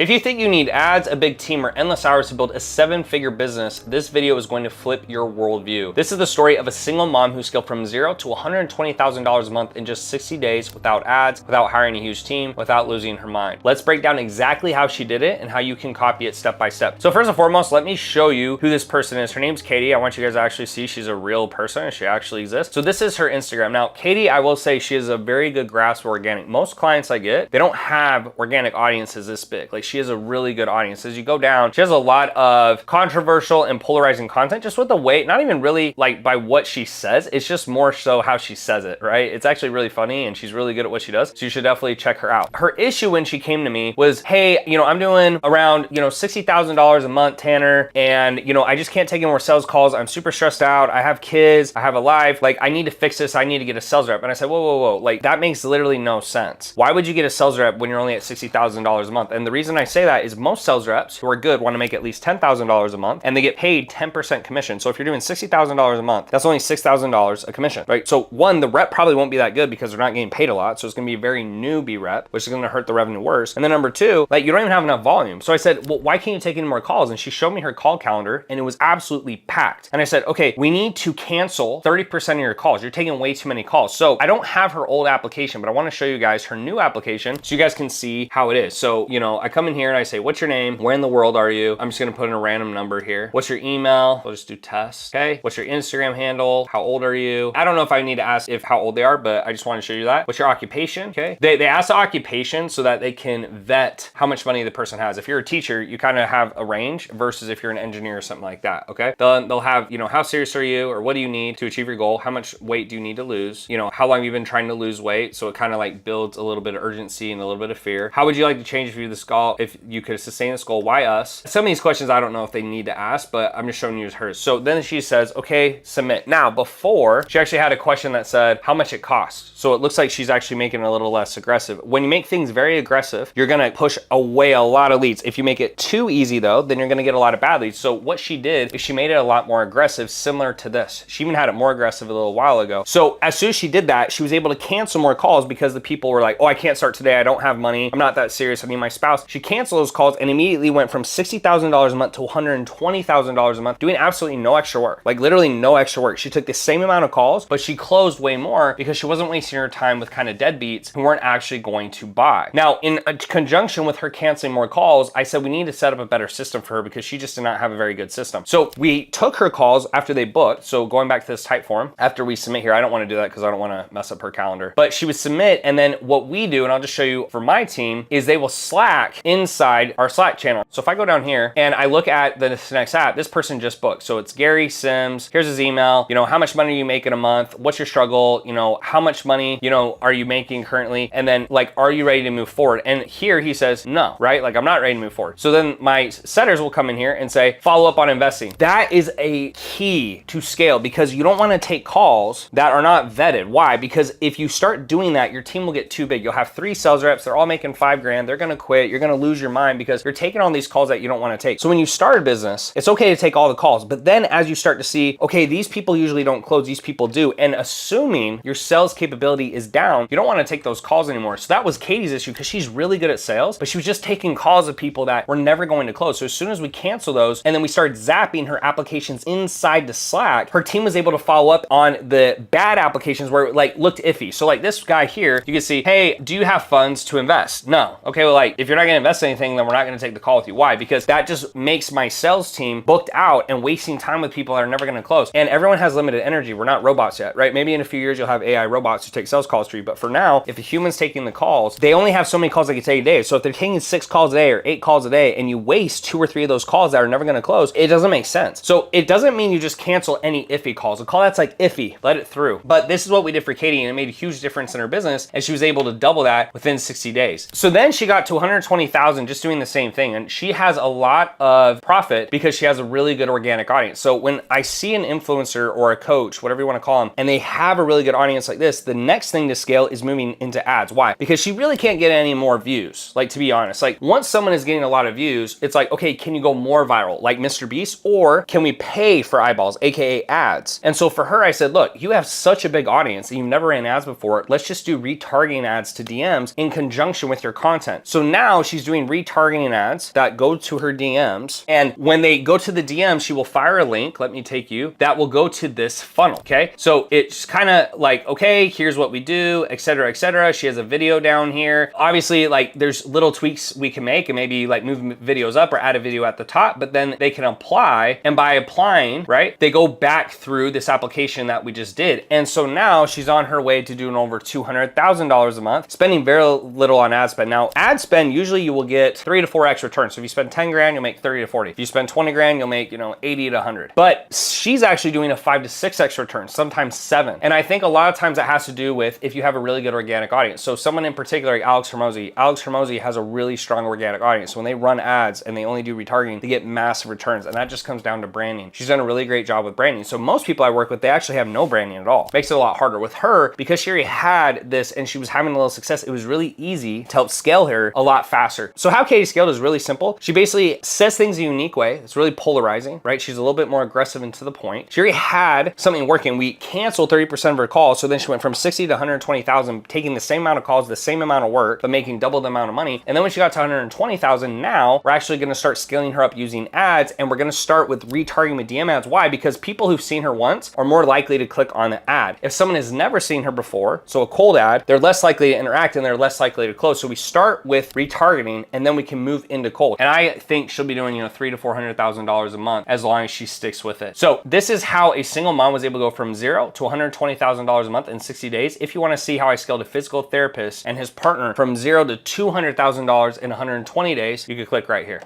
If you think you need ads, a big team, or endless hours to build a 7-figure business, this video is going to flip your worldview. This is the story of a single mom who scaled from $0 to $120,000 a month in just 60 days without ads, without hiring a huge team, without losing her mind. Let's break down exactly how she did it and how you can copy it step by step. So first and foremost, let me show you who this person is. Her name's Katie. I want you guys to actually see she's a real person and she actually exists. So this is her Instagram. Now, Katie, I will say she has a very good grasp of organic. Most clients I get, they don't have organic audiences this big. Like, she has a really good audience. As you go down, she has a lot of controversial and polarizing content just with the way, not even really like by what she says, it's just more so how she says it, right? It's actually really funny and she's really good at what she does. So you should definitely check her out. Her issue when she came to me was, hey, I'm doing around, $60,000 a month, Tanner, and I just can't take any more sales calls. I'm super stressed out. I have kids, I have a life. Like, I need to fix this. I need to get a sales rep. And I said, whoa. Like, that makes literally no sense. Why would you get a sales rep when you're only at $60,000 a month? And the reason I say that is most sales reps who are good want to make at least $10,000 a month and they get paid 10% commission. So if you're doing $60,000 a month, that's only $6,000 a commission, right? So one, the rep probably won't be that good because they're not getting paid a lot. So it's going to be a very newbie rep, which is going to hurt the revenue worse. And then number two, like, you don't even have enough volume. So I said, well, why can't you take any more calls? And she showed me her call calendar and it was absolutely packed. And I said, okay, we need to cancel 30% of your calls. You're taking way too many calls. So I don't have her old application, but I want to show you guys her new application so you guys can see how it is. So, I come in here and I say, what's your name? Where in the world are you? I'm just going to put in a random number here. What's your email? We'll just do test. Okay. What's your Instagram handle? How old are you? I don't know if I need to ask if how old they are, but I just want to show you that. What's your occupation? Okay. They ask the occupation so that they can vet how much money the person has. If you're a teacher, you kind of have a range versus if you're an engineer or something like that. Okay. They'll have, how serious are you or what do you need to achieve your goal? How much weight do you need to lose? How long you've been trying to lose weight. So it kind of like builds a little bit of urgency and a little bit of fear. How would you like to change if you could sustain this goal? Why us? Some of these questions I don't know if they need to ask, but I'm just showing you hers. So then she says, okay, submit. Now, before, she actually had a question that said how much it costs. So it looks like she's actually making it a little less aggressive. When you make things very aggressive, you're gonna push away a lot of leads. If you make it too easy though, then you're gonna get a lot of bad leads. So what she did is she made it a lot more aggressive, similar to this. She even had it more aggressive a little while ago. So as soon as she did that, she was able to cancel more calls because the people were like, oh, I can't start today. I don't have money. I'm not that serious. I need my spouse. She canceled those calls and immediately went from $60,000 a month to $120,000 a month, doing absolutely no extra work, like literally no extra work. She took the same amount of calls, but she closed way more because she wasn't wasting her time with kind of deadbeats who weren't actually going to buy. Now, in conjunction with her canceling more calls, I said we need to set up a better system for her because she just did not have a very good system. So we took her calls after they booked. So going back to this type form, after we submit here, I don't want to do that because I don't want to mess up her calendar, but she would submit. And then what we do, and I'll just show you for my team, is they will Slack inside our Slack channel. So if I go down here and I look at this next app, this person just booked. So it's Gary Sims. Here's his email. How much money are you making a month? What's your struggle? How much money, are you making currently? And then like, are you ready to move forward? And here he says, no, right? Like, I'm not ready to move forward. So then my setters will come in here and say, follow up on investing. That is a key to scale because you don't want to take calls that are not vetted. Why? Because if you start doing that, your team will get too big. You'll have 3 sales reps. They're all making $5,000. They're going to quit. You're going to lose your mind because you're taking all these calls that you don't want to take. So when you start a business, it's okay to take all the calls. But then as you start to see, okay, these people usually don't close, these people do. And assuming your sales capability is down, you don't want to take those calls anymore. So that was Katie's issue because she's really good at sales, but she was just taking calls of people that were never going to close. So as soon as we cancel those and then we started zapping her applications inside the Slack, her team was able to follow up on the bad applications where it like looked iffy. So like this guy here, you can see, hey, do you have funds to invest? No. Okay, well, like if you're not going to invest in anything, then we're not going to take the call with you. Why? Because that just makes my sales team booked out and wasting time with people that are never going to close. And everyone has limited energy. We're not robots yet, right? Maybe in a few years you'll have AI robots who take sales calls for you. But for now, if the human's taking the calls, they only have so many calls they can take a day. So if they're taking 6 calls a day or 8 calls a day and you waste 2 or 3 of those calls that are never going to close, it doesn't make sense. So it doesn't mean you just cancel any iffy calls. A call that's like iffy, let it through. But this is what we did for Katie and it made a huge difference in her business and she was able to double that within 60 days. So then she got to 120,000 just doing the same thing. And she has a lot of profit because she has a really good organic audience. So when I see an influencer or a coach, whatever you want to call them, and they have a really good audience like this, the next thing to scale is moving into ads. Why? Because she really can't get any more views. Like, to be honest, like once someone is getting a lot of views, it's like, okay, can you go more viral like Mr. Beast, or can we pay for eyeballs, AKA ads? And so for her, I said, look, you have such a big audience and you've never ran ads before. Let's just do retargeting ads to DMs in conjunction with your content. So now she's doing doing retargeting ads that go to her DMs. And when they go to the DM, she will fire a link, let me take you, that will go to this funnel, okay? So it's kind of like, okay, here's what we do, et cetera, et cetera. She has a video down here. Obviously, like there's little tweaks we can make and maybe like move videos up or add a video at the top, but then they can apply. And by applying, right, they go back through this application that we just did. And so now she's on her way to doing over $200,000 a month, spending very little on ad spend. Now, ad spend, usually you will get 3 to 4x returns. So if you spend 10 grand, you'll make 30 to 40. If you spend 20 grand, you'll make, 80 to 100. But she's actually doing a 5 to 6x return, sometimes 7. And I think a lot of times that has to do with if you have a really good organic audience. So someone in particular, like Alex Hormozy has a really strong organic audience. So when they run ads and they only do retargeting, they get massive returns. And that just comes down to branding. She's done a really great job with branding. So most people I work with, they actually have no branding at all. Makes it a lot harder. With her, because she already had this and she was having a little success, it was really easy to help scale her a lot faster. So how Katie scaled is really simple. She basically says things a unique way. It's really polarizing, right? She's a little bit more aggressive and to the point. She already had something working. We canceled 30% of her calls. So then she went from 60 to 120,000, taking the same amount of calls, the same amount of work, but making double the amount of money. And then when she got to 120,000, now we're actually going to start scaling her up using ads. And we're going to start with retargeting with DM ads. Why? Because people who've seen her once are more likely to click on the ad. If someone has never seen her before, so a cold ad, they're less likely to interact and they're less likely to close. So we start with retargeting and then we can move into cold. And I think she'll be doing, $300,000 to $400,000 a month as long as she sticks with it. So this is how a single mom was able to go from $0 to $120,000 a month in 60 days. If you want to see how I scaled a physical therapist and his partner from $0 to $200,000 in 120 days, you can click right here.